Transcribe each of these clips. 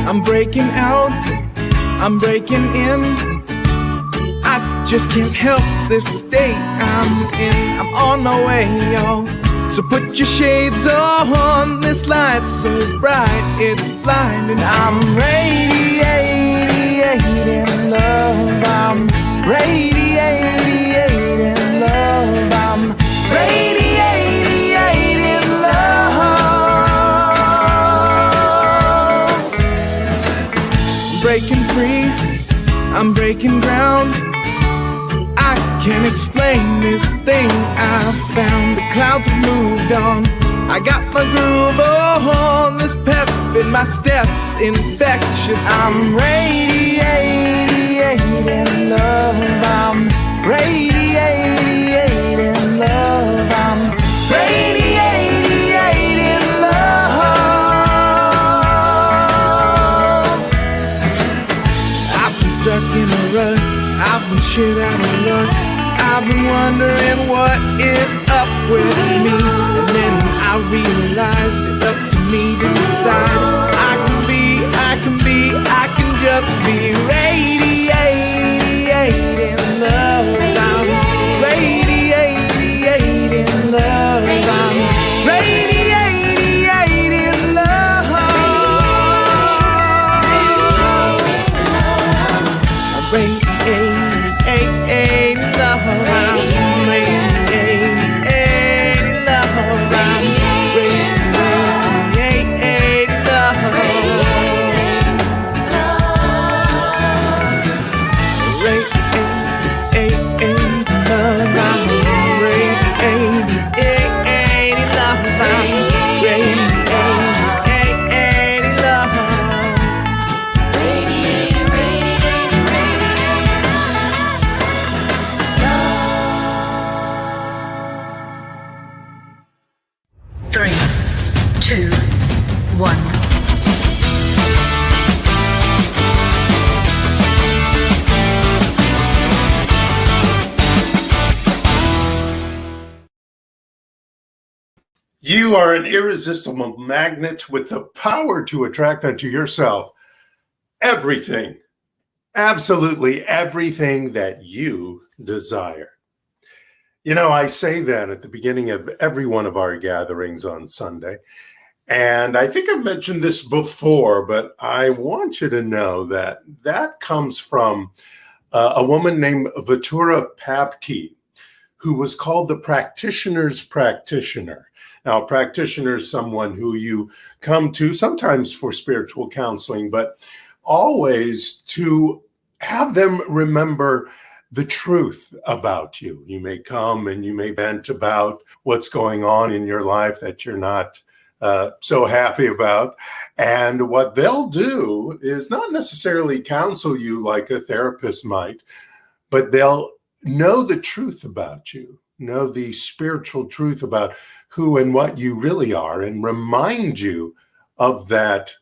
I'm breaking out, I'm breaking in. I just can't help this state I'm in. I'm on my way, y'all. So put your shades on, this light's so bright, it's blinding. I'm radiating love, I'm radiating love, I'm radiating love. Breaking free, I'm breaking ground. I can't explain this thing I found. The clouds have moved on. I got my groove on. This pep in my steps infectious. I'm radiating love. I'm radiating love. I'm radiating love. I've been stuck in a rut. I've been shit out of luck. I've been wondering what is up with me. And then I realized it's up to me to decide. I can just be radiating love. I'm radiating love. I'm radiating love. I'm radiating love. You are an irresistible magnet with the power to attract unto yourself everything, absolutely everything that you desire. You know, I say that at the beginning of every one of our gatherings on Sunday. And I think I've mentioned this before, but I want you to know that that comes from a woman named Ventura Papke, who was called the practitioner's practitioner. Now, a practitioner is someone who you come to sometimes for spiritual counseling, but always to have them remember the truth about you. You may come and you may vent about what's going on in your life that you're not so happy about. And what they'll do is not necessarily counsel you like a therapist might, but they'll know the truth about you, know the spiritual truth about who and what you really are, and remind you of that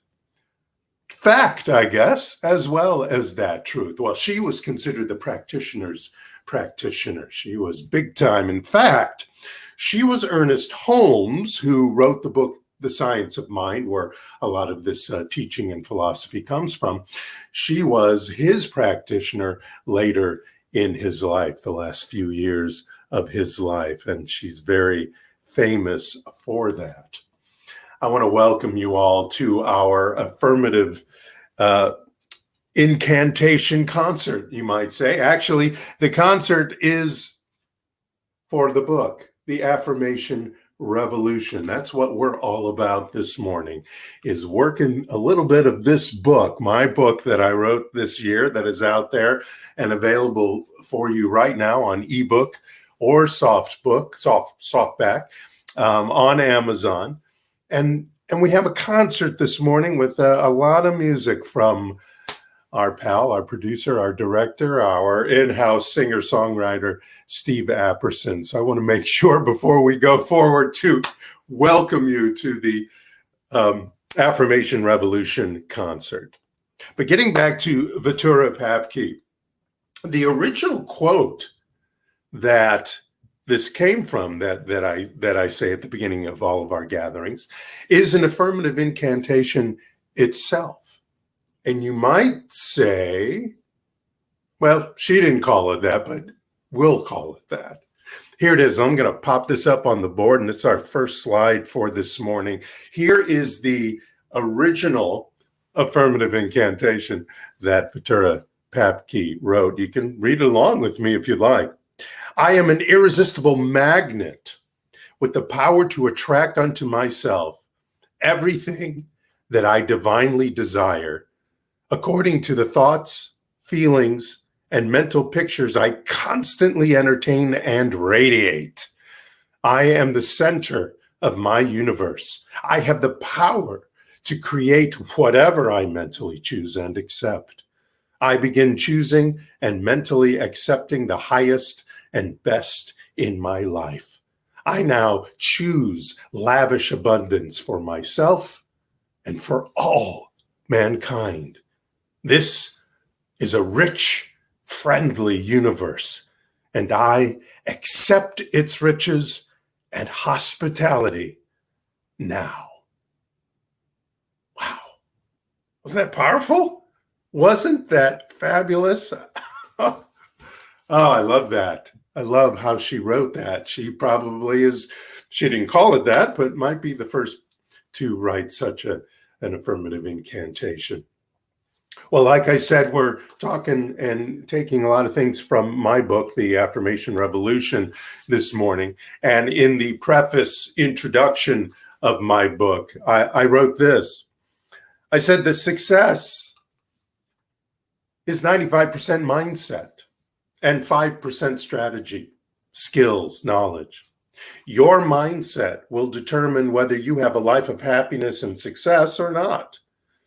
fact, I guess, as well as that truth. Well, she was considered the practitioner's practitioner. She was big time. In fact, she was Ernest Holmes, who wrote the book, The Science of Mind, where a lot of this teaching and philosophy comes from. She was his practitioner later in his life, the last few years of his life, and she's very famous for that. I want to welcome you all to our Affirmative Incantation concert, you might say. Actually, the concert is for the book, The Affirmation Revolution. That's what we're all about this morning, is working a little bit of this book, my book that I wrote this year, that is out there and available for you right now on ebook or softback on Amazon. And we have a concert this morning with a lot of music from our pal, our producer, our director, our in-house singer-songwriter, Steve Apperson. So I want to make sure before we go forward to welcome you to the Affirmation Revolution concert. But getting back to Ventura Papke, the original quote that this came from, that I say at the beginning of all of our gatherings, is an affirmative incantation itself. And you might say, well, she didn't call it that, but we'll call it that. Here it is. I'm going to pop this up on the board, and it's our first slide for this morning. Here is the original affirmative incantation that Vitura Papke wrote. You can read along with me if you'd like. I am an irresistible magnet with the power to attract unto myself everything that I divinely desire, according to the thoughts, feelings, and mental pictures I constantly entertain and radiate. I am the center of my universe. I have the power to create whatever I mentally choose and accept. I begin choosing and mentally accepting the highest and best in my life. I now choose lavish abundance for myself and for all mankind. This is a rich, friendly universe, and I accept its riches and hospitality now. Wow. Wasn't that powerful? Wasn't that fabulous? Oh, I love that. I love how she wrote that. She didn't call it that, but might be the first to write such an affirmative incantation. Well, like I said, we're talking and taking a lot of things from my book, The Affirmation Revolution, this morning. And in the preface introduction of my book, I wrote this. I said the success is 95% mindset and 5% strategy, skills, knowledge. Your mindset will determine whether you have a life of happiness and success or not.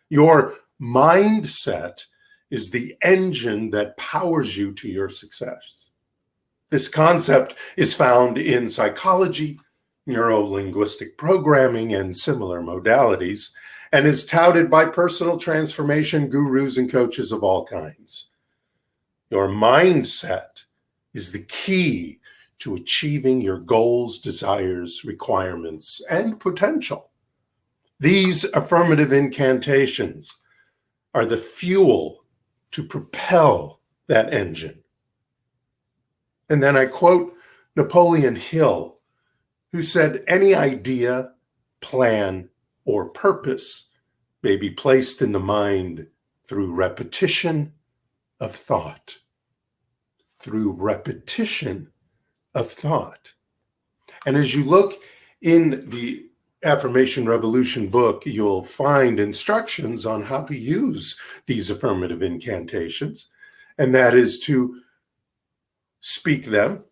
Your mindset is the engine that powers you to your success. This concept is found in psychology, neuro-linguistic programming, and similar modalities, and is touted by personal transformation gurus and coaches of all kinds. Your mindset is the key to achieving your goals, desires, requirements, and potential. These affirmative incantations are the fuel to propel that engine. And then I quote Napoleon Hill, who said, any idea, plan, or purpose may be placed in the mind through repetition of thought. Through repetition of thought. And as you look in the Affirmation Revolution book, you'll find instructions on how to use these affirmative incantations, and that is to speak them.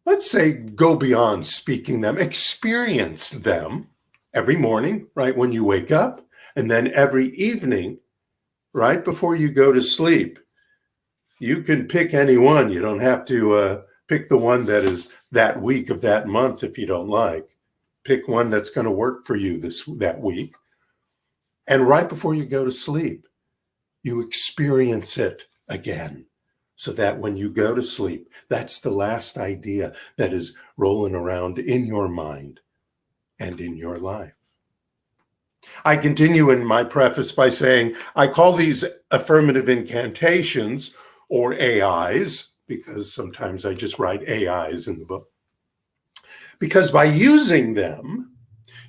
Let's say go beyond speaking them, experience them every morning, right when you wake up, and then every evening, right before you go to sleep. You can pick any one. You don't have to pick the one that is that week of that month if you don't like. Pick one that's going to work for you that week. And right before you go to sleep, you experience it again. So that when you go to sleep, that's the last idea that is rolling around in your mind and in your life. I continue in my preface by saying, I call these affirmative incantations, or AIs, because sometimes I just write AIs in the book. Because by using them,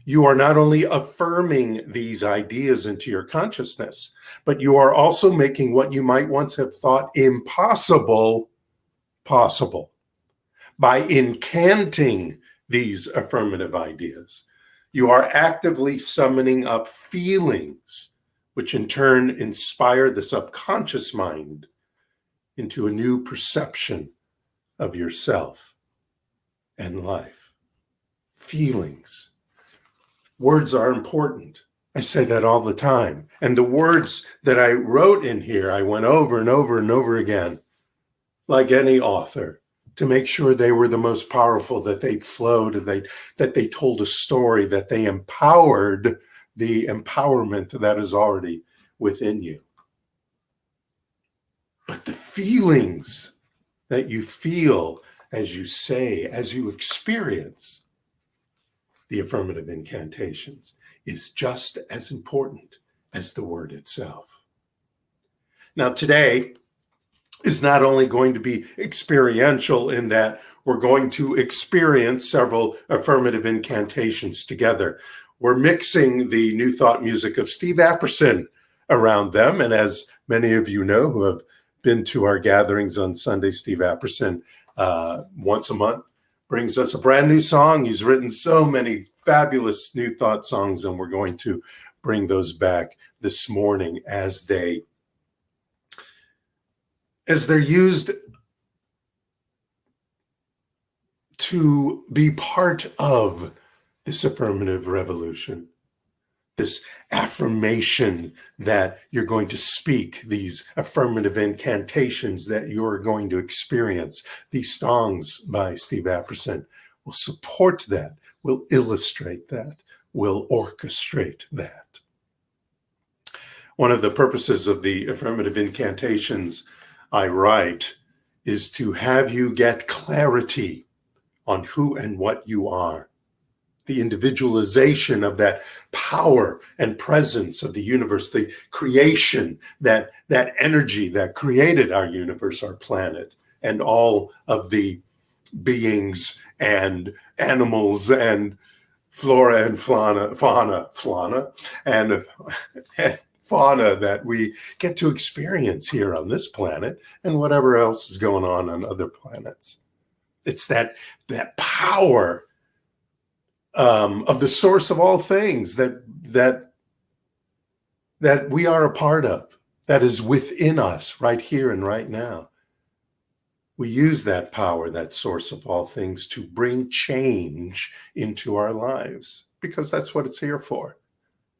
you are not only affirming these ideas into your consciousness, but you are also making what you might once have thought impossible possible. By incanting these affirmative ideas, you are actively summoning up feelings, which in turn inspire the subconscious mind into a new perception of yourself and life. Feelings. Words are important. I say that all the time. And the words that I wrote in here, I went over and over and over again, like any author, to make sure they were the most powerful, that they flowed, that they told a story, that they empowered the empowerment that is already within you. But the feelings that you feel as you say, as you experience the affirmative incantations is just as important as the word itself. Now, today is not only going to be experiential in that we're going to experience several affirmative incantations together. We're mixing the New Thought music of Steve Apperson around them. And as many of you know who have been to our gatherings on Sunday, Steve Apperson once a month brings us a brand new song. He's written so many fabulous New Thought songs, and we're going to bring those back this morning as they're used to be part of this affirmative revolution, this affirmation that you're going to speak, these affirmative incantations that you're going to experience. These songs by Steve Apperson will support that, will illustrate that, will orchestrate that. One of the purposes of the affirmative incantations I write is to have you get clarity on who and what you are. The individualization of that power and presence of the universe, the creation, that energy that created our universe, our planet, and all of the beings and animals and flora and fauna and fauna that we get to experience here on this planet and whatever else is going on other planets. It's that power of the source of all things that we are a part of, that is within us right here and right now. We use that power, that source of all things, to bring change into our lives, because that's what it's here for.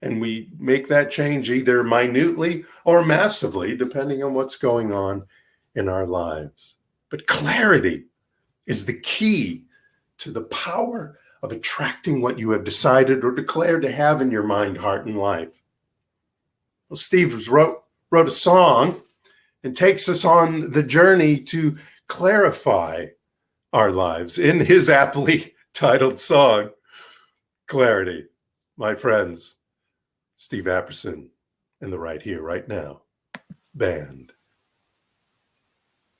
And we make that change either minutely or massively, depending on what's going on in our lives. But clarity is the key to the power of attracting what you have decided or declared to have in your mind, heart, and life. Well, Steve wrote a song and takes us on the journey to clarify our lives in his aptly titled song, Clarity. My friends, Steve Apperson and the Right Here, Right Now band.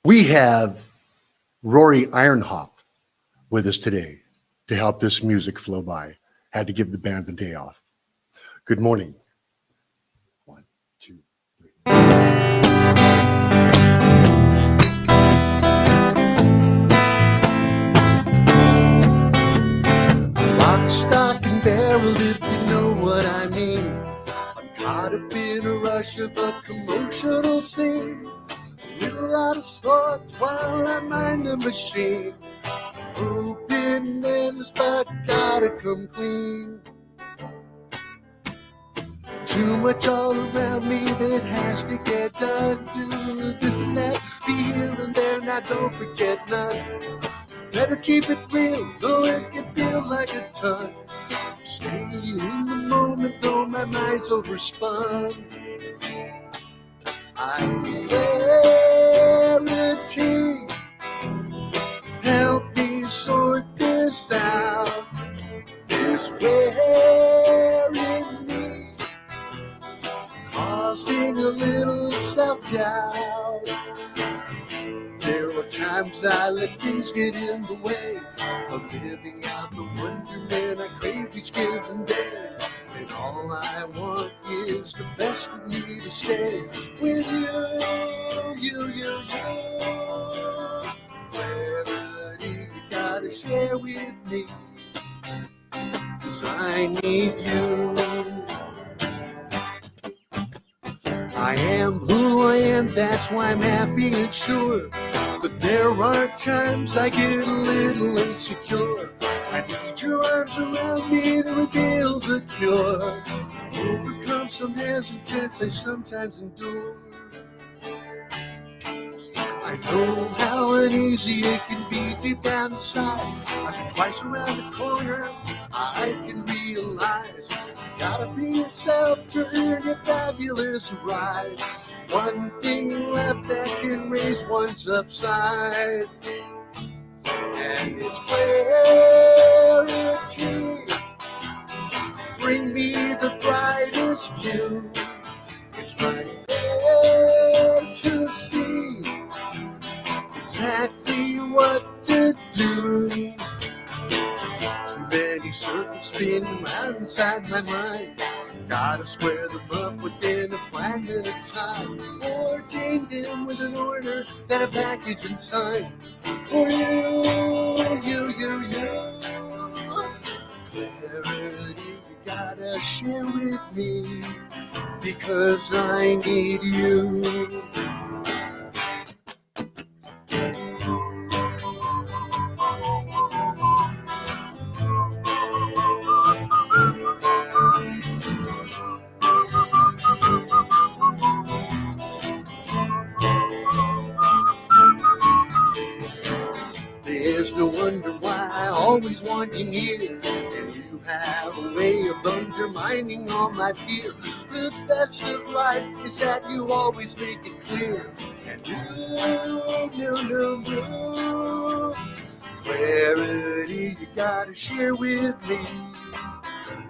We have Rory Ironhop with us today to help this music flow by. Had to give the band the day off. Good morning. 1, 2, 3. Lock, stock, and barrel, if you know what I mean. I'm caught up in a rush of a commotional scene. A little out of sorts while I mind the machine. Open endless, but gotta come clean. Too much all around me that has to get done. Do this and that, be here and there, now don't forget none. Better keep it real, though it can feel like a ton. Stay in the moment, though my mind's overspun. I'm clarity. Help me sort this out. This wearing me, causing a little self-doubt. There are times I let things get in the way of living out the wonderment I crave each given day. And all I want is the best of me to stay with you. Clarity you gotta share with me, 'cause I need you. I am who I am, that's why I'm happy and sure. But there are times I get a little insecure. I need your arms around me to reveal the cure. Overcome some hesitance I sometimes endure. I know how uneasy it can be deep down inside. I'm twice around the corner, I can realize you gotta be yourself to earn your fabulous rise. One thing left that can raise one's upside, and it's clarity. Bring me the brightest view. It's right there my mind. Gotta square them up within a flat minute time, or ding them with an order that a package inside. For you. Clarity you gotta share with me, because I need you. There's no wonder why I always want you near, and you have a way of undermining all my fear. The best of life is that you always make it clear. And no. Clarity you gotta share with me,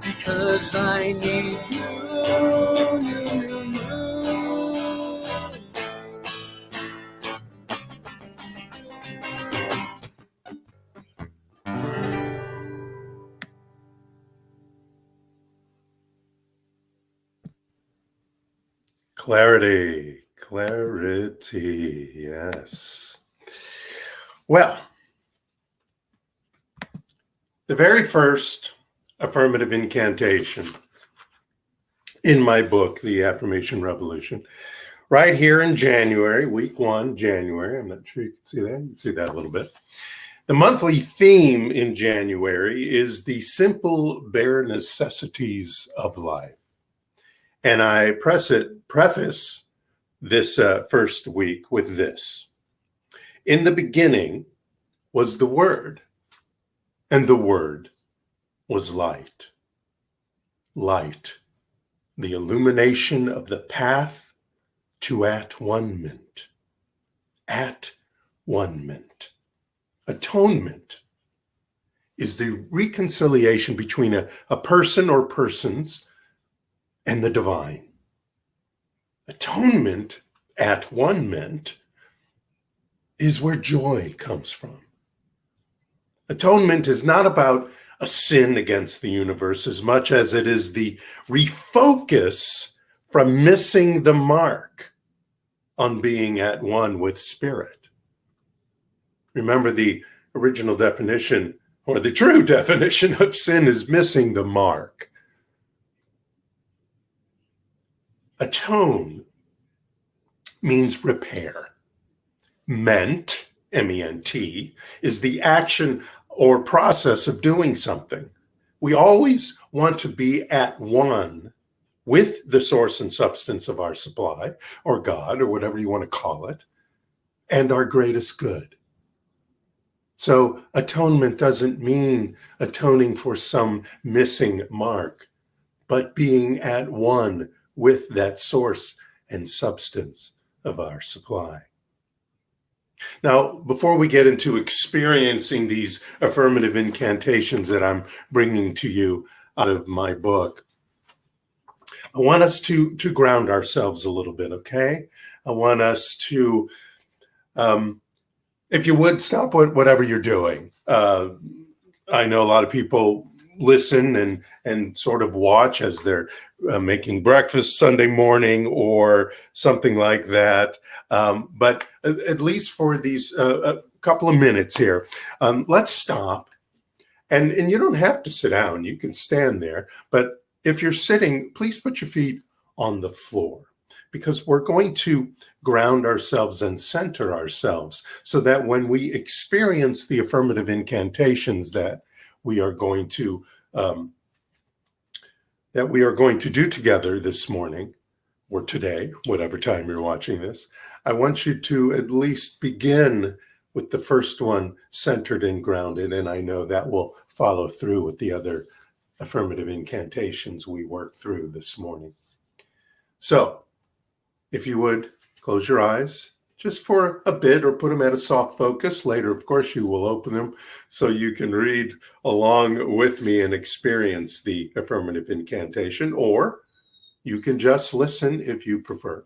because I need you. Clarity, yes. Well, the very first affirmative incantation in my book, The Affirmation Revolution, right here in January, week 1, January. I'm not sure you can see that. You can see that a little bit. The monthly theme in January is the simple, bare necessities of life. And I preface this first week with this. In the beginning was the Word, and the Word was light. Light, the illumination of the path to at-one-ment. At-one-ment. Atonement is the reconciliation between a person or persons and the divine. Atonement, at-one-ment, is where joy comes from. Atonement is not about a sin against the universe as much as it is the refocus from missing the mark on being at one with spirit. Remember, the original definition, or the true definition of sin, is missing the mark. Atone means repair. Ment, M-E-N-T, is the action or process of doing something. We always want to be at one with the source and substance of our supply, or God, or whatever you want to call it, and our greatest good. So atonement doesn't mean atoning for some missing mark, but being at one with that source and substance of our supply. Now, before we get into experiencing these affirmative incantations that I'm bringing to you out of my book, I want us to ground ourselves a little bit, okay? I want us to, if you would, stop whatever you're doing. I know a lot of people listen and sort of watch as they're making breakfast Sunday morning or something like that. But at least for these a couple of minutes here, let's stop. And you don't have to sit down. You can stand there. But if you're sitting, please put your feet on the floor, because we're going to ground ourselves and center ourselves so that when we experience the affirmative incantations that we are going to do together this morning or today, whatever time you're watching this, I want you to at least begin with the first one centered and grounded, and I know that will follow through with the other affirmative incantations we worked through this morning. So, if you would, close your eyes just for a bit, or put them at a soft focus. Later, of course, you will open them so you can read along with me and experience the affirmative incantation, or you can just listen if you prefer.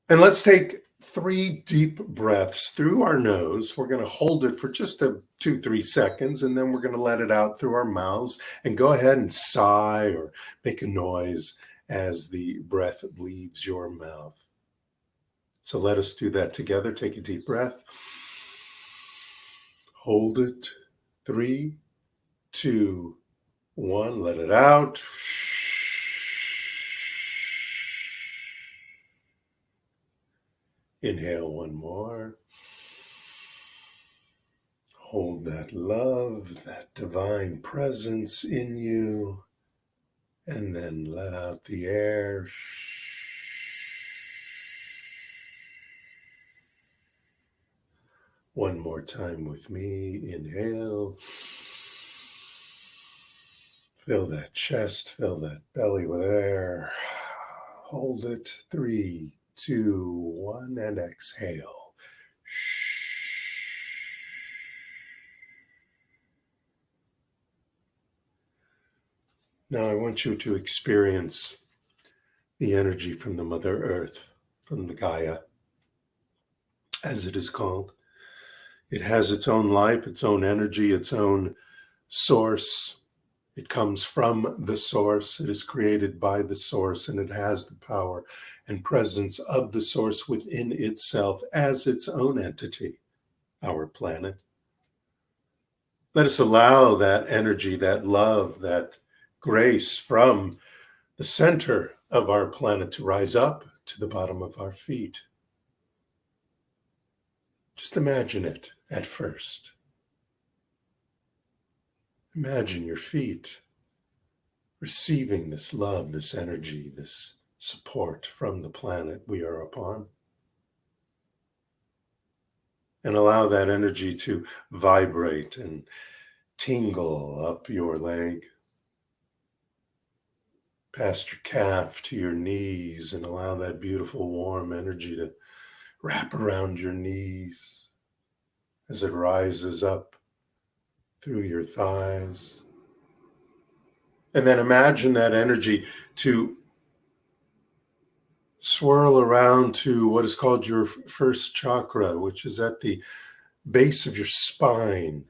And let's take 3 deep breaths through our nose. We're going to hold it for just 2-3 seconds, and then we're going to let it out through our mouths, and go ahead and sigh or make a noise as the breath leaves your mouth. So let us do that together. Take a deep breath. Hold it. 3, 2, 1. Let it out. Inhale one more. Hold that love, that divine presence in you, and then let out the air. One more time with me. Inhale. Fill that chest, fill that belly with air. Hold it. 3, 2, 1, and exhale. Now I want you to experience the energy from the Mother Earth, from the Gaia, as it is called. It has its own life, its own energy, its own source. It comes from the source. It is created by the source, and it has the power and presence of the source within itself as its own entity, our planet. Let us allow that energy, that love, that grace from the center of our planet to rise up to the bottom of our feet. Just imagine it at first. Imagine your feet receiving this love, this energy, this support from the planet we are upon. And allow that energy to vibrate and tingle up your leg, past your calf to your knees, and allow that beautiful warm energy to wrap around your knees as it rises up through your thighs. And then imagine that energy to swirl around to what is called your first chakra, which is at the base of your spine.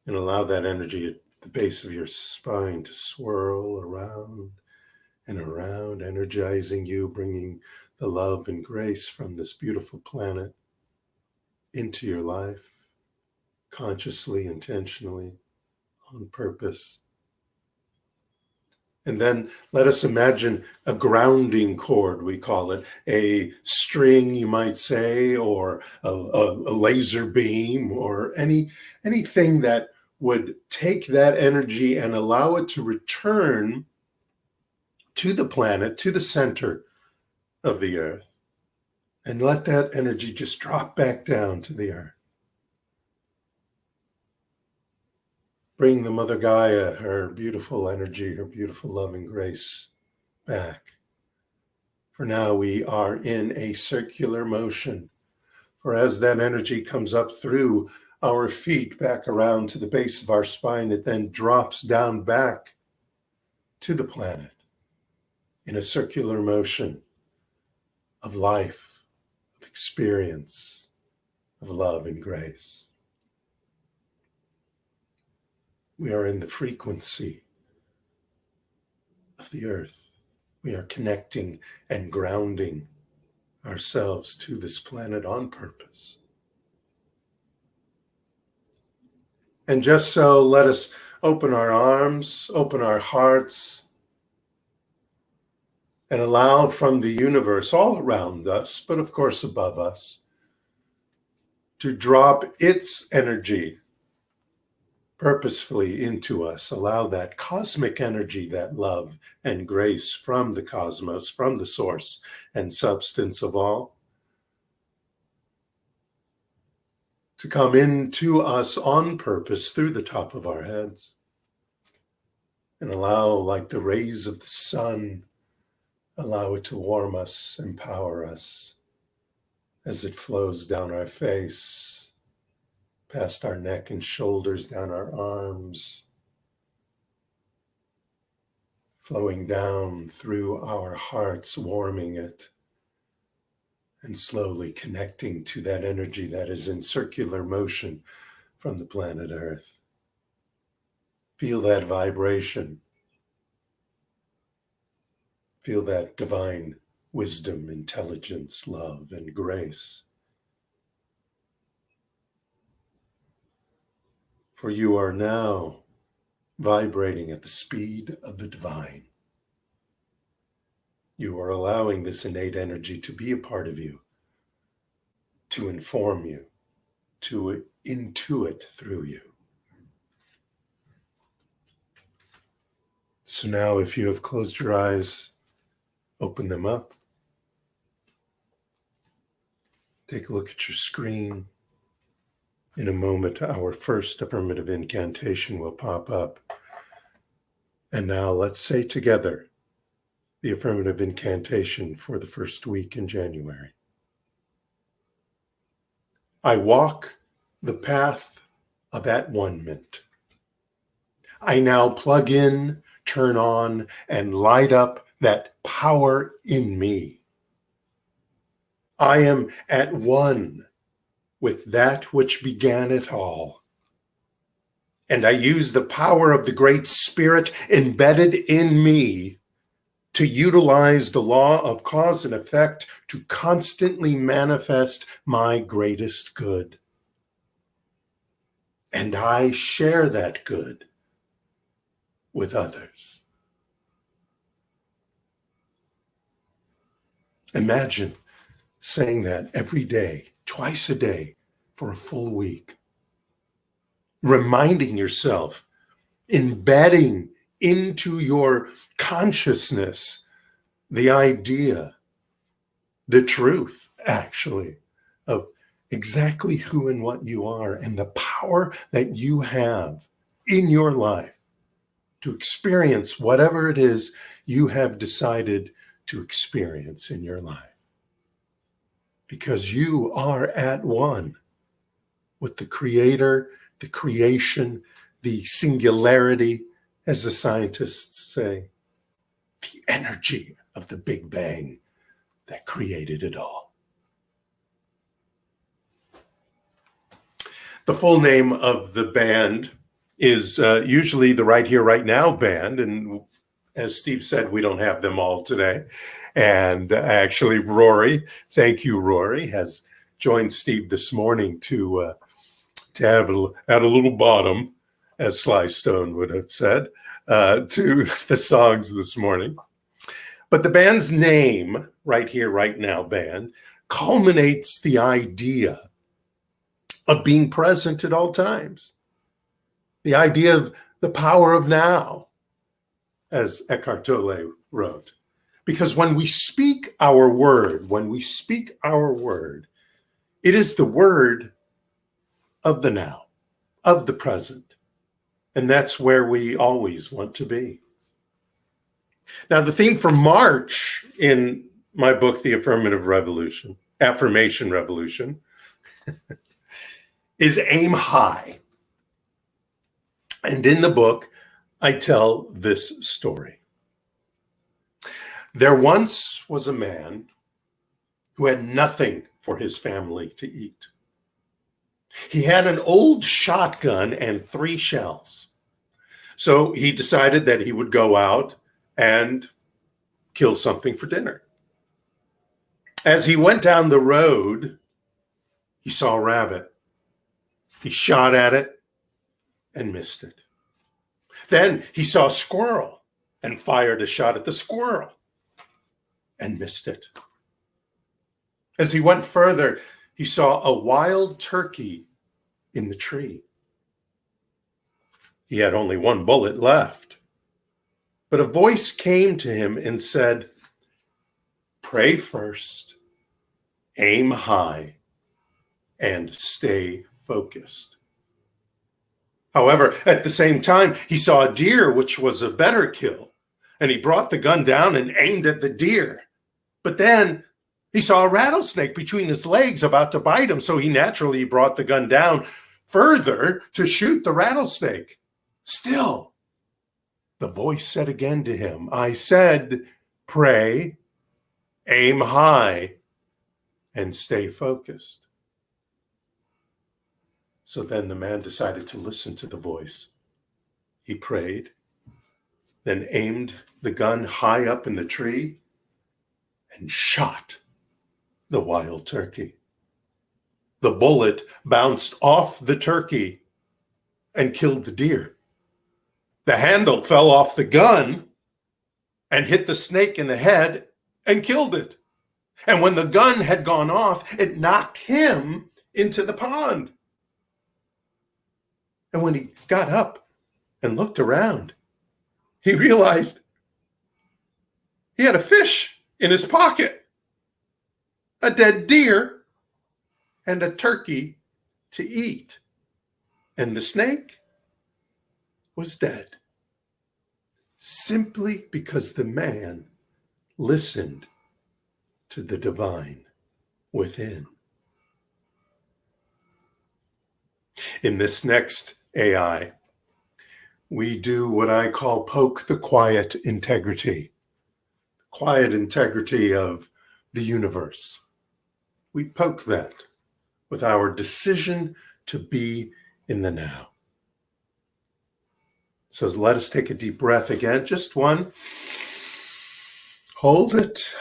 And allow that energy at the base of your spine to swirl around and around, energizing you, bringing the love and grace from this beautiful planet into your life, consciously, intentionally, on purpose. And then let us imagine a grounding cord, we call it, a string, you might say, or a laser beam, or anything that would take that energy and allow it to return to the planet, to the center of the earth, and let that energy just drop back down to the earth. Bring the Mother Gaia, her beautiful energy, her beautiful love and grace back. For now we are in a circular motion. For as that energy comes up through our feet back around to the base of our spine, it then drops down back to the planet in a circular motion of life, of experience, of love and grace. We are in the frequency of the earth. We are connecting and grounding ourselves to this planet on purpose. And just so, let us open our arms, open our hearts, and allow from the universe all around us, but of course above us, to drop its energy purposefully into us. Allow that cosmic energy, that love and grace from the cosmos, from the source and substance of all, to come into us on purpose through the top of our heads. And allow, like the rays of the sun, allow it to warm us, empower us as it flows down our face, past our neck and shoulders, down our arms, flowing down through our hearts, warming it, and slowly connecting to that energy that is in circular motion from the planet Earth. Feel that vibration. Feel that divine wisdom, intelligence, love, and grace. For you are now vibrating at the speed of the divine. You are allowing this innate energy to be a part of you, to inform you, to intuit through you. So now, if you have closed your eyes, open them up. Take a look at your screen. In a moment, our first affirmative incantation will pop up. And now let's say together the affirmative incantation for the first week in January. I walk the path of at-one-ment. I now plug in, turn on, and light up that power in me. I am at one with that which began it all. And I use the power of the Great Spirit embedded in me to utilize the law of cause and effect to constantly manifest my greatest good. And I share that good with others. Imagine saying that every day, twice a day, for a full week. Reminding yourself, embedding into your consciousness the idea, the truth, actually, of exactly who and what you are and the power that you have in your life to experience whatever it is you have decided to experience in your life. Because you are at one with the Creator, the creation, the singularity, as the scientists say, the energy of the Big Bang that created it all. The full name of the band is usually the Right Here, Right Now band. And as Steve said, we don't have them all today. And actually, Rory, thank you, Rory, has joined Steve this morning to add a little bottom, as Sly Stone would have said, to the songs this morning. But the band's name, Right Here, Right Now band, culminates the idea of being present at all times. The idea of the power of now, as Eckhart Tolle wrote. Because when we speak our word, it is the word of the now, of the present. And that's where we always want to be. Now, the theme for March in my book, The Affirmation Revolution, is aim high. And in the book, I tell this story. There once was a man who had nothing for his family to eat. He had an old shotgun and 3 shells. So he decided that he would go out and kill something for dinner. As he went down the road, he saw a rabbit. He shot at it and missed it. Then he saw a squirrel and fired a shot at the squirrel and missed it. As he went further, he saw a wild turkey in the tree. He had only 1 bullet left. But a voice came to him and said, "Pray first, aim high, and stay focused." However, at the same time, he saw a deer, which was a better kill, and he brought the gun down and aimed at the deer. But then he saw a rattlesnake between his legs about to bite him, so he naturally brought the gun down further to shoot the rattlesnake. Still, the voice said again to him, "I said, pray, aim high, and stay focused. So then the man decided to listen to the voice. He prayed, then aimed the gun high up in the tree and shot the wild turkey. The bullet bounced off the turkey and killed the deer. The handle fell off the gun and hit the snake in the head and killed it. And when the gun had gone off, it knocked him into the pond. And when he got up and looked around, he realized he had a fish in his pocket, a dead deer, and a turkey to eat. And the snake was dead, simply because the man listened to the divine within. In this next AI, we do what I call poke the quiet integrity of the universe. We poke that with our decision to be in the now. So let us take a deep breath again, just one. Hold it,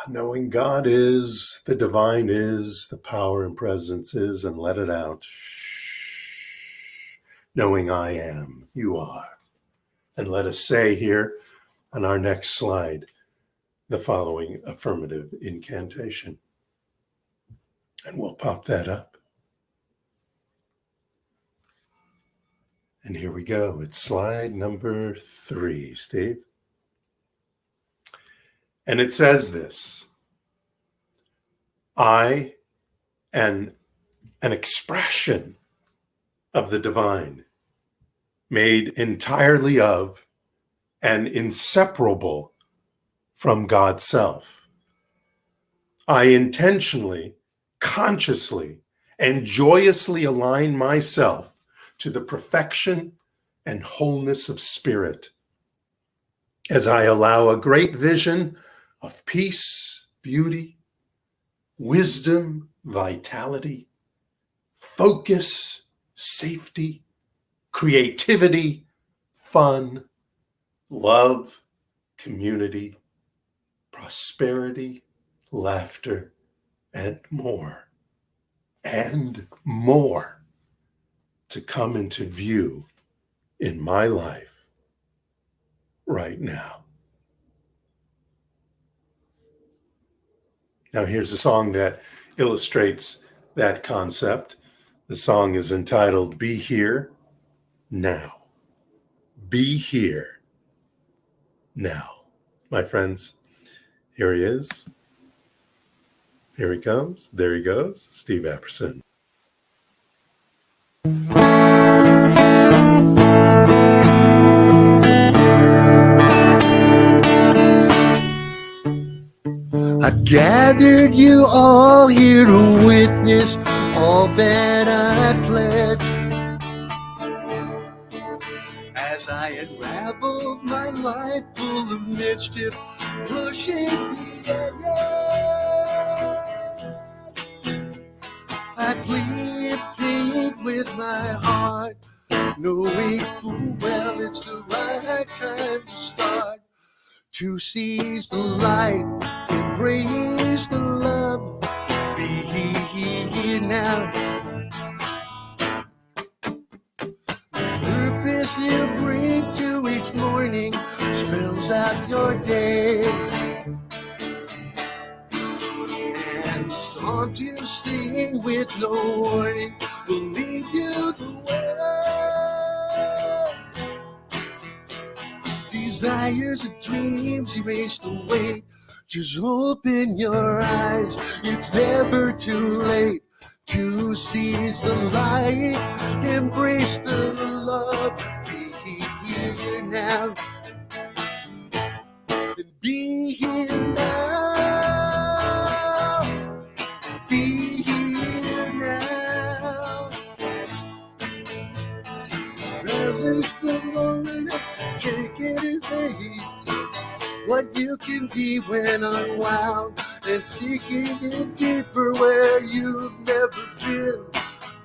knowing God is, the divine is, the power and presence is, and let it out. Knowing I am, you are. And let us say here on our next slide the following affirmative incantation. And we'll pop that up. And here we go. It's slide number 3, Steve. And it says this: I am an expression of the divine, made entirely of and inseparable from God's self. I intentionally, consciously, and joyously align myself to the perfection and wholeness of spirit as I allow a great vision of peace, beauty, wisdom, vitality, focus, safety, creativity, fun, love, community, prosperity, laughter, and more to come into view in my life right now. Now here's a song that illustrates that concept. The song is entitled Be Here Now. Be here now. My friends, here he is. Here he comes. There he goes. Steve Apperson. I've gathered you all here to witness all that I pledge. As I unravel my life full of mischief, pushing the edge. I plead with my heart, knowing full well it's the right time to start. To seize the light, embrace the love, be here now. The purpose you bring to each morning spells out your day. And the songs you sing with no warning will lead you the way. Desires and dreams erased away. Just open your eyes. It's never too late to seize the light. Embrace the love. Be here now. And be here now. Be here now. Relish the moment. Take it away. What you can be when unwound and seeking it deeper where you've never been.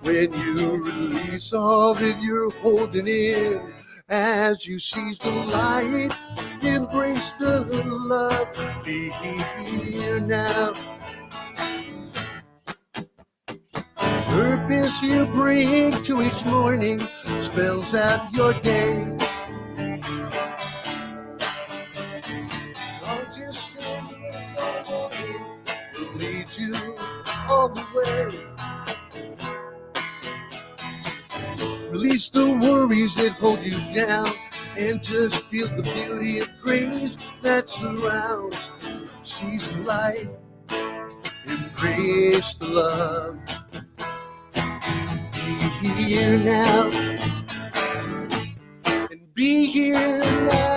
When you release all that you're holding in, as you seize the light, embrace the love, be here now. Purpose you bring to each morning spells out your day. I'll just say will lead you all the way. Release the worries that hold you down and just feel the beauty of grace that surrounds. Seize the light, embrace the love. Be here now, and be here now.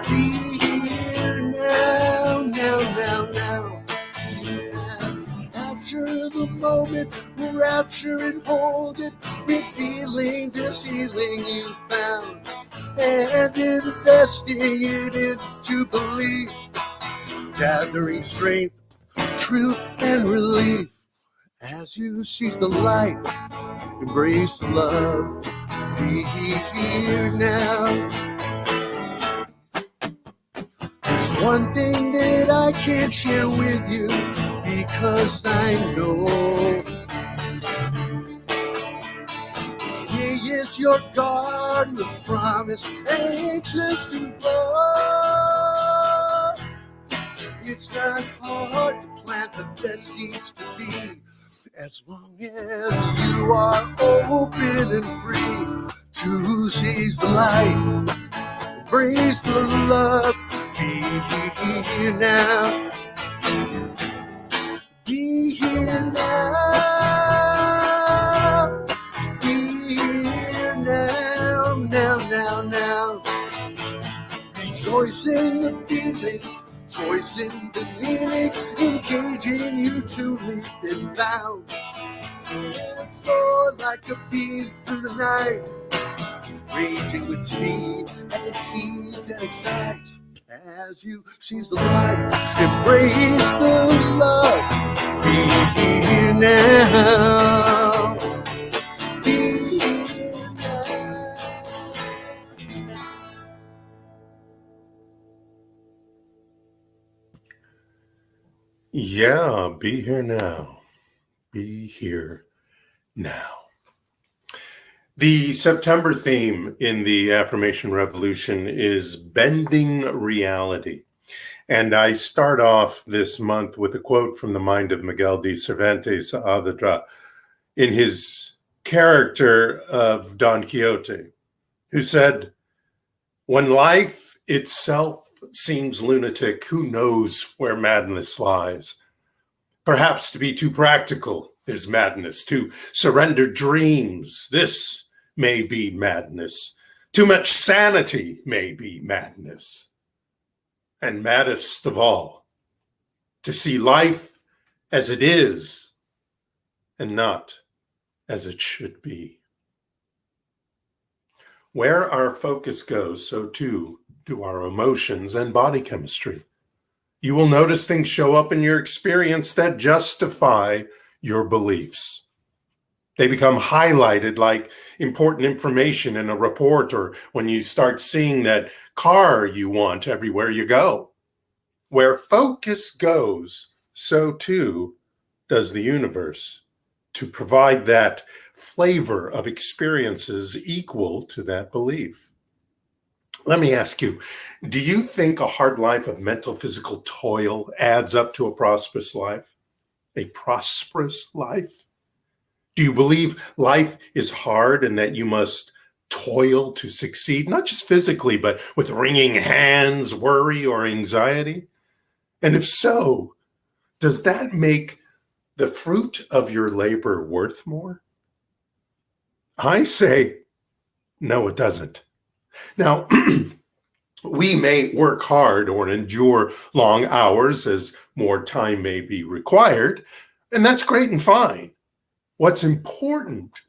Be here now, now. Capture the moment, rapture and hold it, revealing this healing you found, and investing it into belief, gathering strength, truth, and relief. As you seize the light, embrace the love, be here now. There's one thing that I can't share with you, because I know He is your God, the promise, anxious to grow. It's not hard to plant the best seeds to be, as long as you are open and free to seize the light, embrace the love, be here now. Be here now. Be here now. Rejoice in the feeling, choice in the meaning, engaging you to leap and bound. And soar like a bee through the night, raging with speed, and exceeds and excites. As you seize the light, embrace the love, be here now. Be here now. Yeah, be here now. Be here now. The September theme in the Affirmation Revolution is bending reality. And I start off this month with a quote from the mind of Miguel de Cervantes Saavedra in his character of Don Quixote, who said, "When life itself seems lunatic, who knows where madness lies? Perhaps to be too practical is madness, to surrender dreams, this may be madness. Too much sanity may be madness. And maddest of all, to see life as it is and not as it should be." Where our focus goes, so too do our emotions and body chemistry. You will notice things show up in your experience that justify your beliefs. They become highlighted like important information in a report, or when you start seeing that car you want everywhere you go. Where focus goes, so too does the universe, to provide that flavor of experiences equal to that belief. Let me ask you, do you think a hard life of mental, physical toil adds up to a prosperous life? A prosperous life? Do you believe life is hard and that you must toil to succeed, not just physically, but with wringing hands, worry, or anxiety? And if so, does that make the fruit of your labor worth more? I say, no, it doesn't. Now, we may work hard or endure long hours as more time may be required, and that's great and fine. What's important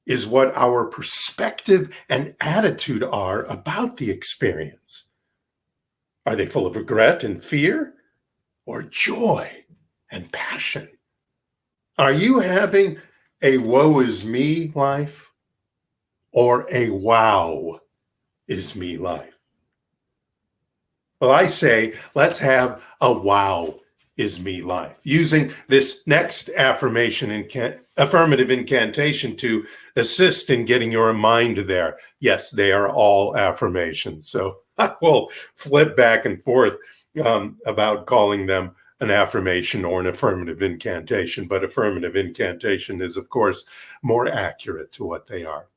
is what our perspective and attitude are about the experience. Are they full of regret and fear, or joy and passion? Are you having a woe is me life, or a wow is me life? Well, I say, let's have a wow is me life, using this next affirmative incantation to assist in getting your mind there. Yes, they are all affirmations. So I will flip back and forth about calling them an affirmation or an affirmative incantation, but affirmative incantation is, of course, more accurate to what they are.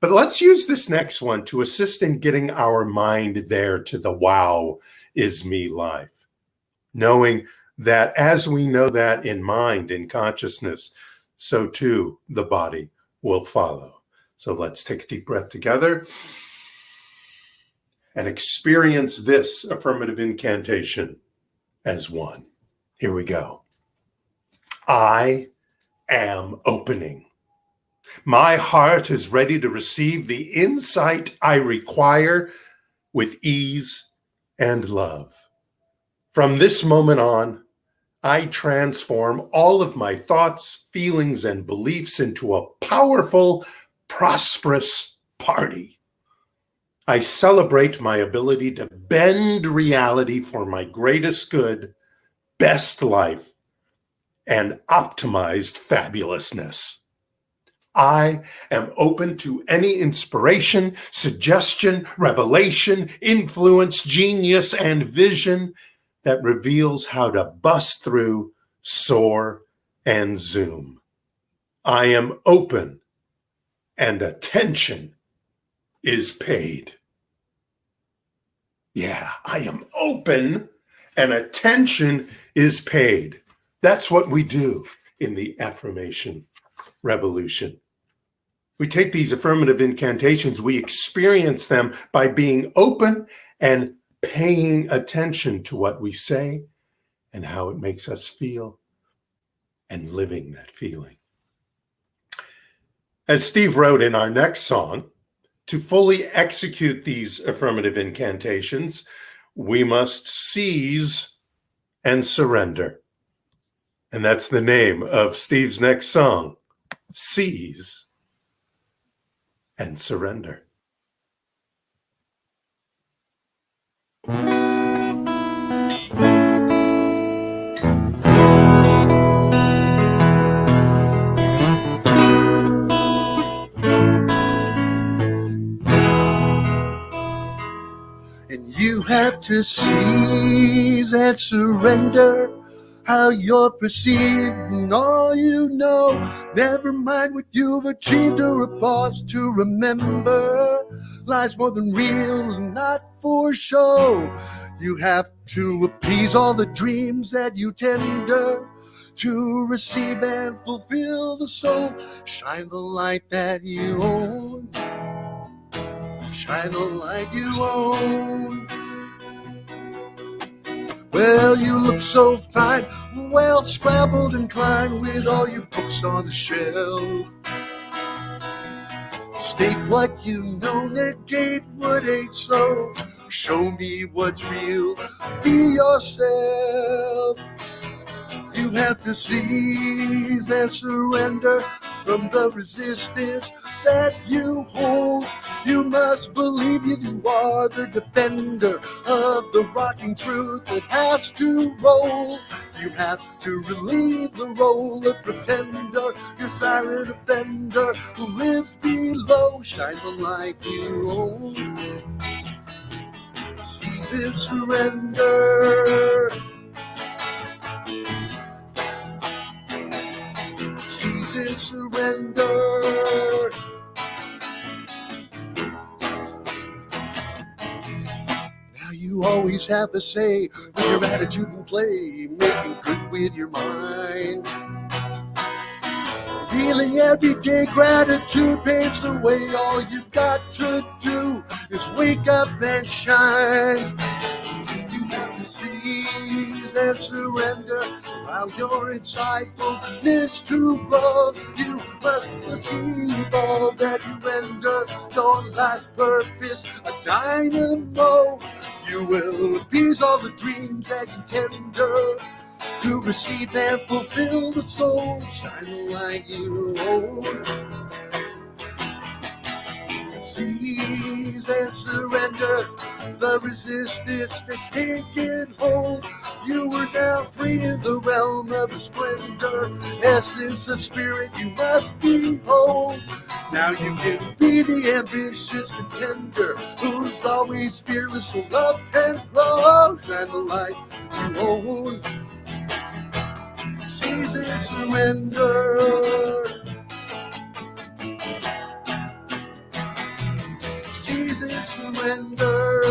But let's use this next one to assist in getting our mind there to the wow is me life, knowing that as we know that in mind, in consciousness, so too the body will follow. So let's take a deep breath together and experience this affirmative incantation as one. Here we go. I am opening. My heart is ready to receive the insight I require with ease and love. From this moment on, I transform all of my thoughts, feelings, and beliefs into a powerful, prosperous party. I celebrate my ability to bend reality for my greatest good, best life, and optimized fabulousness. I am open to any inspiration, suggestion, revelation, influence, genius, and vision that reveals how to bust through, soar, and zoom. I am open, and attention is paid. Yeah, I am open, and attention is paid. That's what we do in the affirmation revolution. We take these affirmative incantations, we experience them by being open and paying attention to what we say and how it makes us feel and living that feeling. As Steve wrote in our next song, to fully execute these affirmative incantations, we must seize and surrender. And that's the name of Steve's next song, Seize and Surrender. And you have to seize and surrender how you're perceived and all you know. Never mind what you've achieved or a pause to remember. Life's more than real and not for show. You have to appease all the dreams that you tender to receive and fulfill the soul. Shine the light that you own. Shine the light you own. Well, you look so fine, well scrabbled and klein with all your books on the shelf. State what you know, negate what ain't so. Show me what's real, be yourself. You have to seize and surrender from the resistance that you hold. You must believe you are the defender of the rocking truth that has to roll. You have to relieve the role of pretender, your silent offender who lives below. Shine the light you own. Seize and surrender. Seize and surrender. You always have a say with your attitude and play, making good with your mind. Feeling everyday gratitude paves the way. All you've got to do is wake up and shine. You have to seize and surrender. Allow your insightfulness to grow. You must perceive all that you render. Your life's purpose, a dynamo. You you will appease all the dreams that you tender. To receive and fulfill the soul, shine like you own. Seize and surrender the resistance that's taken hold. You are now free in the realm of the splendor. Essence of spirit you must behold. Now you can be the ambitious contender who's always fearless of love and grow. Shine the light you own. Seize and surrender. Seize and surrender.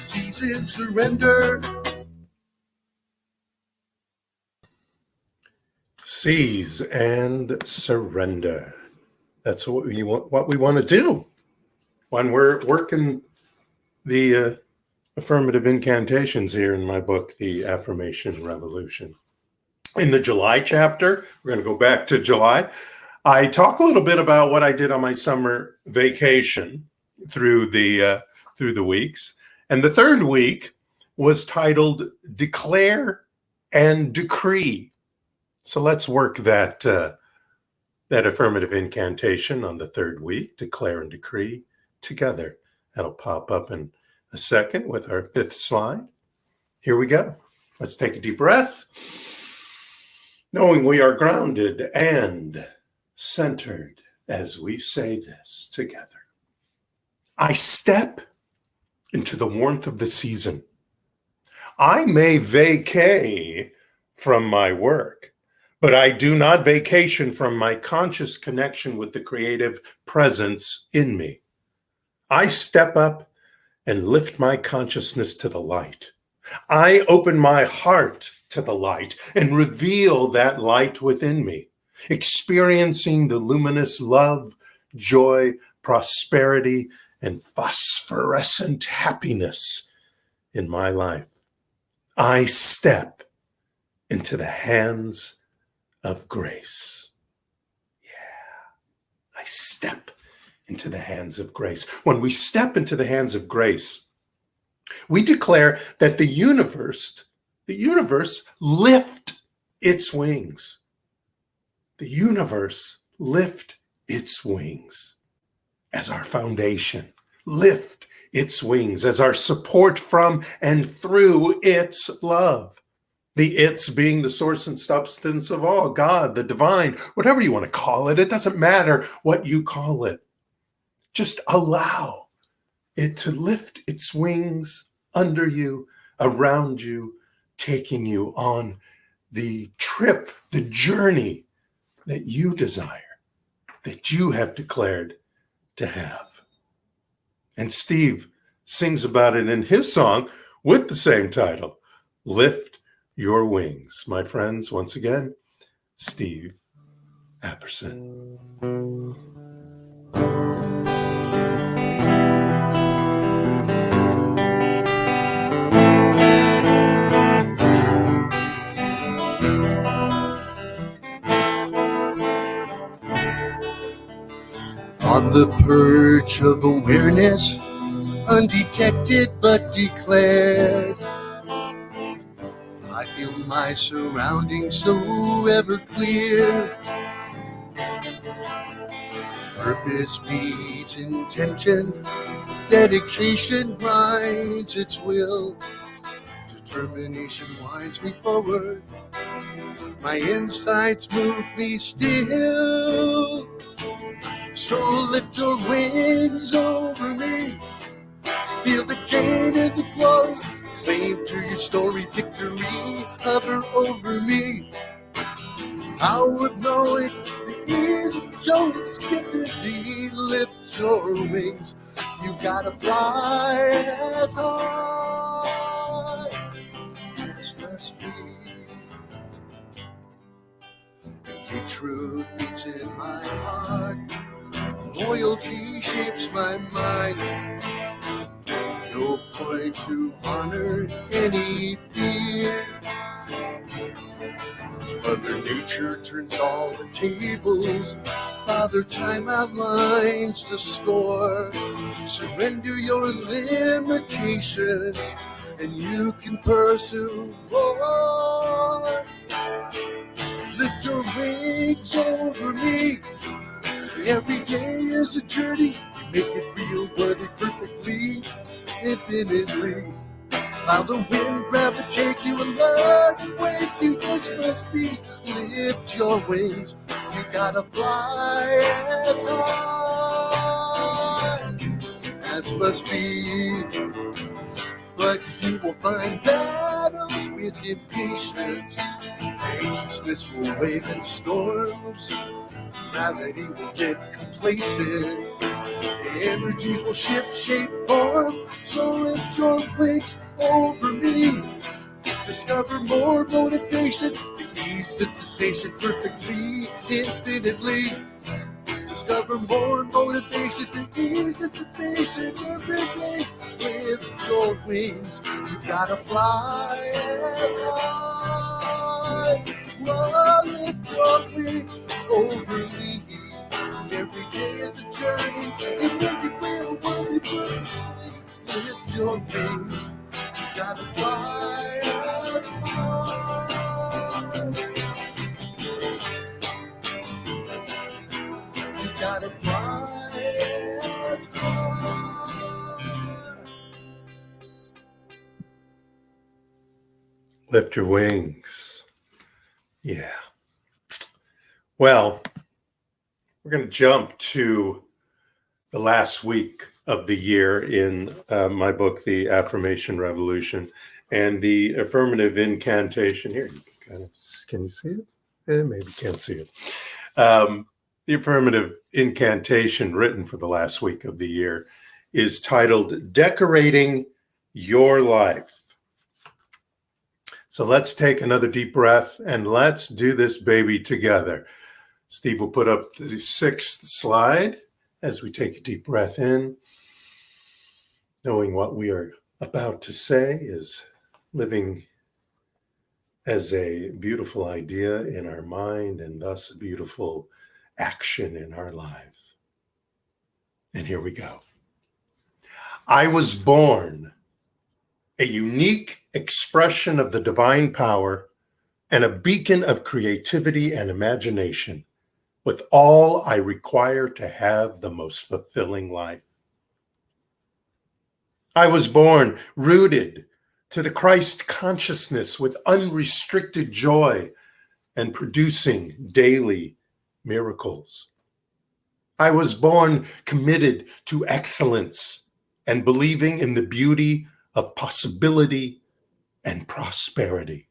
Seize and surrender. Seize and surrender. That's what we want to do when we're working the affirmative incantations here in my book, The Affirmation Revolution. In the July chapter, we're going to go back to July. I talk a little bit about what I did on my summer vacation through the weeks. And the third week was titled Declare and Decree. So let's work that affirmative incantation on the third week, Declare and Decree, together. That'll pop up in a second with our fifth slide. Here we go. Let's take a deep breath. Knowing we are grounded and centered as we say this together. I step into the warmth of the season. I may vacay from my work, but I do not vacation from my conscious connection with the creative presence in me. I step up and lift my consciousness to the light. I open my heart to the light and reveal that light within me, experiencing the luminous love, joy, prosperity, and phosphorescent happiness in my life. I step into the hands of grace. Yeah, I step into the hands of grace. When we step into the hands of grace, we declare that the universe lift its wings. The universe lift its wings as our foundation, lift its wings as our support from and through its love. The it's being the source and substance of all, God, the divine, whatever you want to call it. It doesn't matter what you call it. Just allow it to lift its wings under you, around you, taking you on the trip, the journey that you desire, that you have declared to have. And Steve sings about it in his song with the same title, Lift Your Wings. My friends, once again, Steve Apperson. On the perch of awareness, undetected but declared, I feel my surroundings so ever clear. Purpose meets intention, dedication rides its will, determination winds me forward, my insights move me still. So lift your wings over me, feel the gain and the glory, claim to your story, victory, hover over me. Power of knowing, the ease of joy is gifted me. Lift your wings, you gotta fly as high as must be. Empty truth beats in my heart, loyalty shapes my mind. No point to honor any fear. Mother Nature turns all the tables, Father Time outlines the score. Surrender your limitations and you can pursue more. Lift your wings over me. Every day is a journey. Make it real, worthy, perfectly, infinitely. Allow the wind gravitate you and learn to wake you. This must be. Lift your wings. You gotta fly as high as must be. But you will find battles with impatience. Anxiousness will wave in storms. Gravity will get complacent. Energies will shift, shape, form. So lift your wings over me. Discover more motivation to ease the sensation perfectly, infinitely. Discover more motivation to ease the sensation perfectly. Lift your wings, you gotta fly and high. Whoa, lift your wings over me. Every day is a journey, and make it real, worthy, perfectly. Lift your wings, you gotta fly and high. You gotta fly as high. Lift your wings. Yeah. Well, we're going to jump to the last week of the year in my book, The Affirmation Revolution, and the Affirmative Incantation. Here, you can you see it? Maybe you can't see it. The Affirmative Incantation, written for the last week of the year, is titled Decorating Your Life. So let's take another deep breath and let's do this baby together. Steve will put up the 6th slide as we take a deep breath in, knowing what we are about to say is living as a beautiful idea in our mind and thus a beautiful action in our life. And here we go. I was born a unique expression of the divine power and a beacon of creativity and imagination, with all I require to have the most fulfilling life. I was born rooted to the Christ consciousness with unrestricted joy and producing daily miracles. I was born committed to excellence and believing in the beauty of possibility and prosperity.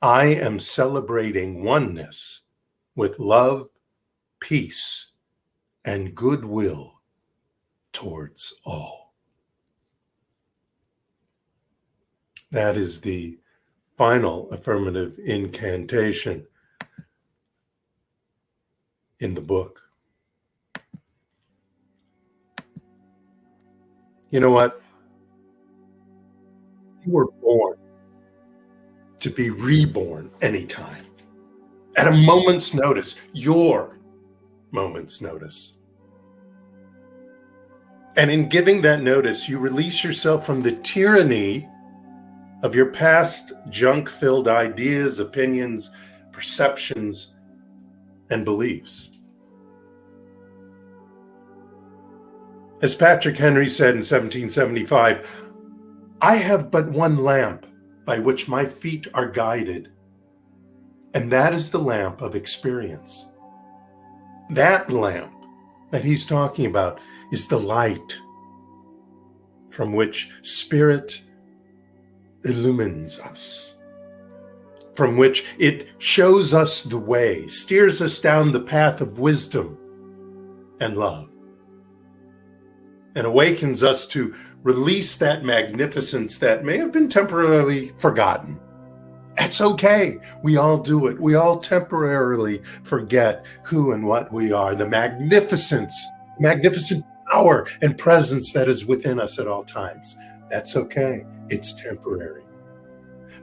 I am celebrating oneness with love, peace, and goodwill towards all. That is the final affirmative incantation in the book. You know what? You were born to be reborn anytime. At a moment's notice, your moment's notice. And in giving that notice, you release yourself from the tyranny of your past junk-filled ideas, opinions, perceptions, and beliefs. As Patrick Henry said in 1775, I have but one lamp by which my feet are guided, and that is the lamp of experience. That lamp that he's talking about is the light from which Spirit illumines us, from which it shows us the way, steers us down the path of wisdom and love, and awakens us to release that magnificence that may have been temporarily forgotten. That's okay. We all do it. We all temporarily forget who and what we are, the magnificent power and presence that is within us at all times. That's okay. It's temporary.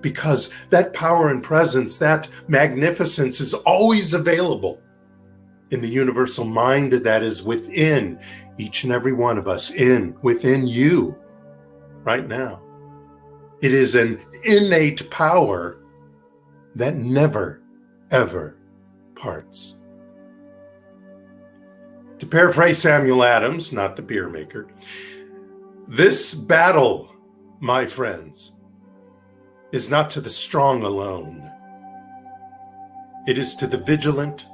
Because that power and presence, that magnificence is always available. in the universal mind that is within each and every one of us, within you right now. It is an innate power that never, ever parts. To paraphrase Samuel Adams, not the beer maker, this battle, my friends, is not to the strong alone. It is to the vigilant,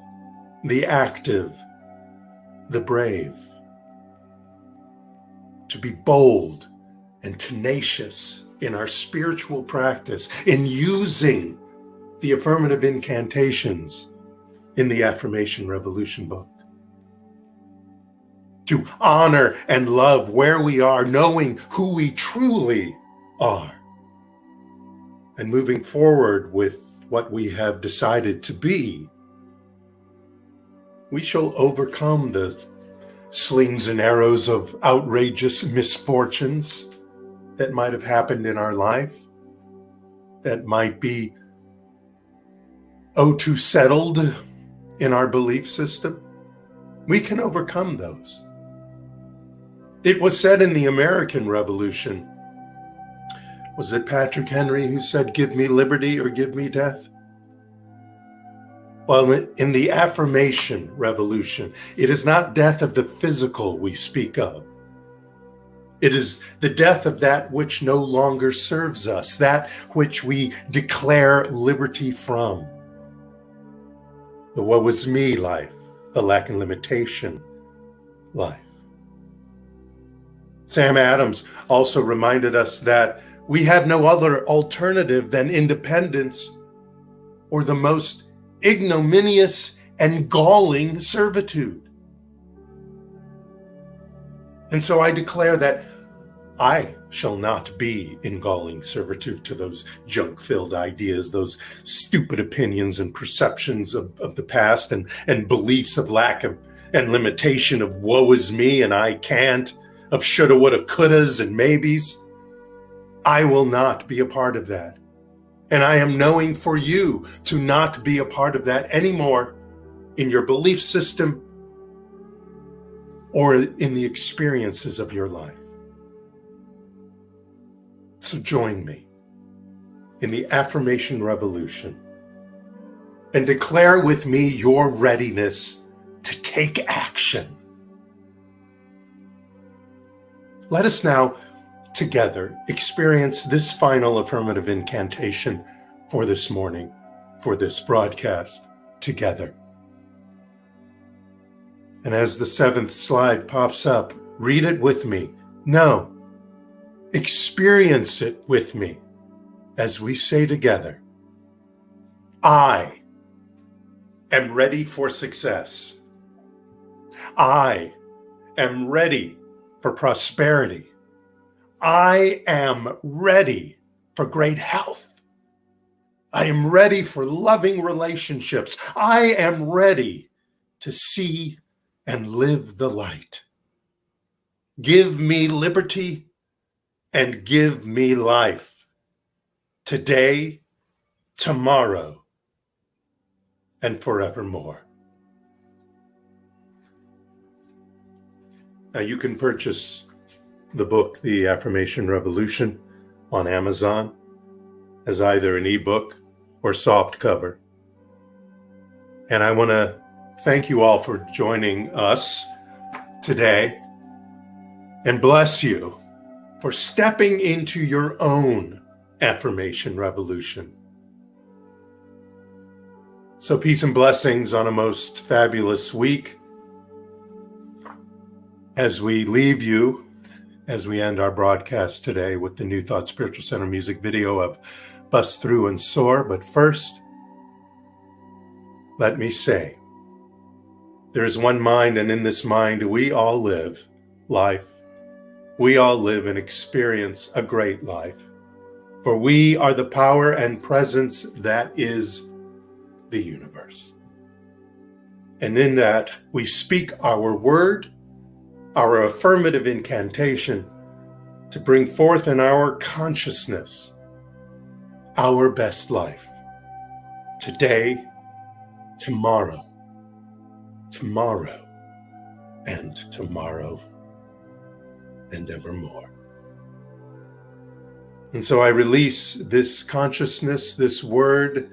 the active, the brave. To be bold and tenacious in our spiritual practice, in using the affirmative incantations in the Affirmation Revolution book. To honor and love where we are, knowing who we truly are, and moving forward with what we have decided to be. We shall overcome the slings and arrows of outrageous misfortunes that might have happened in our life, that might be too settled in our belief system. We can overcome those. It was said in the American Revolution, was it Patrick Henry who said, "Give me liberty or give me death"? Well, in the Affirmation Revolution, it is not death of the physical we speak of. It is the death of that which no longer serves us, that which we declare liberty from. The woe is me life, the lack and limitation life. Sam Adams also reminded us that we have no other alternative than independence or the most ignominious and galling servitude. And so I declare that I shall not be in galling servitude to those junk-filled ideas, those stupid opinions and perceptions of the past and beliefs of lack of and limitation of woe is me and I can't, of shoulda, woulda, couldas and maybes. I will not be a part of that. And I am knowing for you to not be a part of that anymore in your belief system or in the experiences of your life. So join me in the Affirmation Revolution and declare with me your readiness to take action. Let us now together experience this final affirmative incantation for this morning, for this broadcast together. And as the 7th slide pops up, read it with me. No, experience it with me as we say together, I am ready for success. I am ready for prosperity. I am ready for great health. I am ready for loving relationships. I am ready to see and live the light. Give me liberty and give me life today, tomorrow, and forevermore. Now you can purchase the book, The Affirmation Revolution, on Amazon as either an ebook or soft cover. And I want to thank you all for joining us today and bless you for stepping into your own affirmation revolution. So peace and blessings on a most fabulous week as we leave you, as we end our broadcast today with the New Thought Spiritual Center music video of Bust Through and Soar. But first, let me say, there is one mind, and in this mind we all live life. We all live and experience a great life. For we are the power and presence that is the universe. And in that, we speak our word, our affirmative incantation, to bring forth in our consciousness our best life today, tomorrow, tomorrow and tomorrow and evermore. And so I release this consciousness, this word,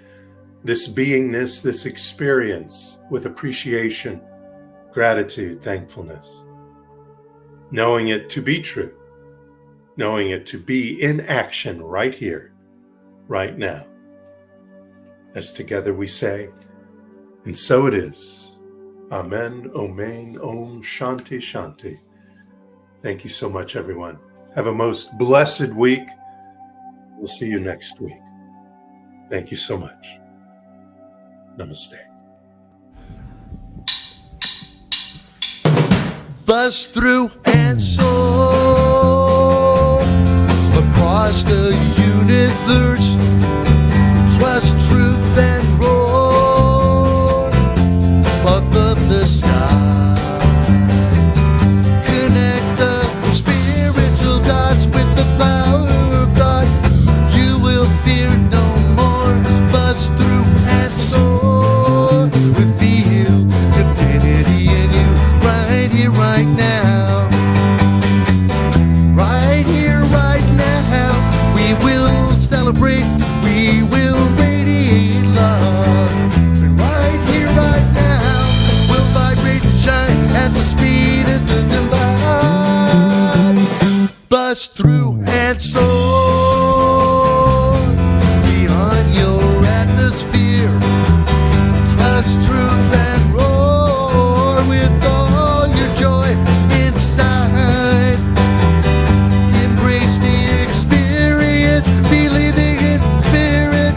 this beingness, this experience with appreciation, gratitude, thankfulness, knowing it to be true, knowing it to be in action right here, right now. As together we say, and so it is. Amen, Omen, Om, Shanti, Shanti. Thank you so much, everyone. Have a most blessed week. We'll see you next week. Thank you so much. Namaste. Bust through and soar across the universe. Trust, truth, and roar above the sky. Connect the spiritual dots with the power of thought. You will fear no more. Bust through and soar. Reveal divinity in you right here, right now. Right here, right now. We will celebrate. We will radiate love. And right here, right now, we'll vibrate and shine at the speed of the divine. Bust through and soar beyond your atmosphere. Trust, truth, and roar with all your joy inside. Embrace the experience, believing in spirit.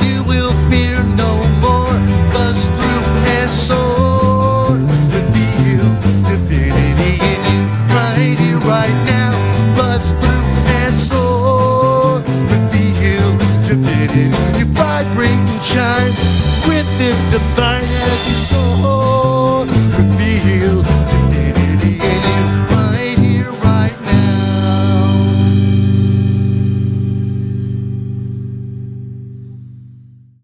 You will fear no more. Bust through and soar. Reveal divinity in you right here, right now. Bust through and soar. Reveal divinity. You vibrate and shine with the divine as you soar.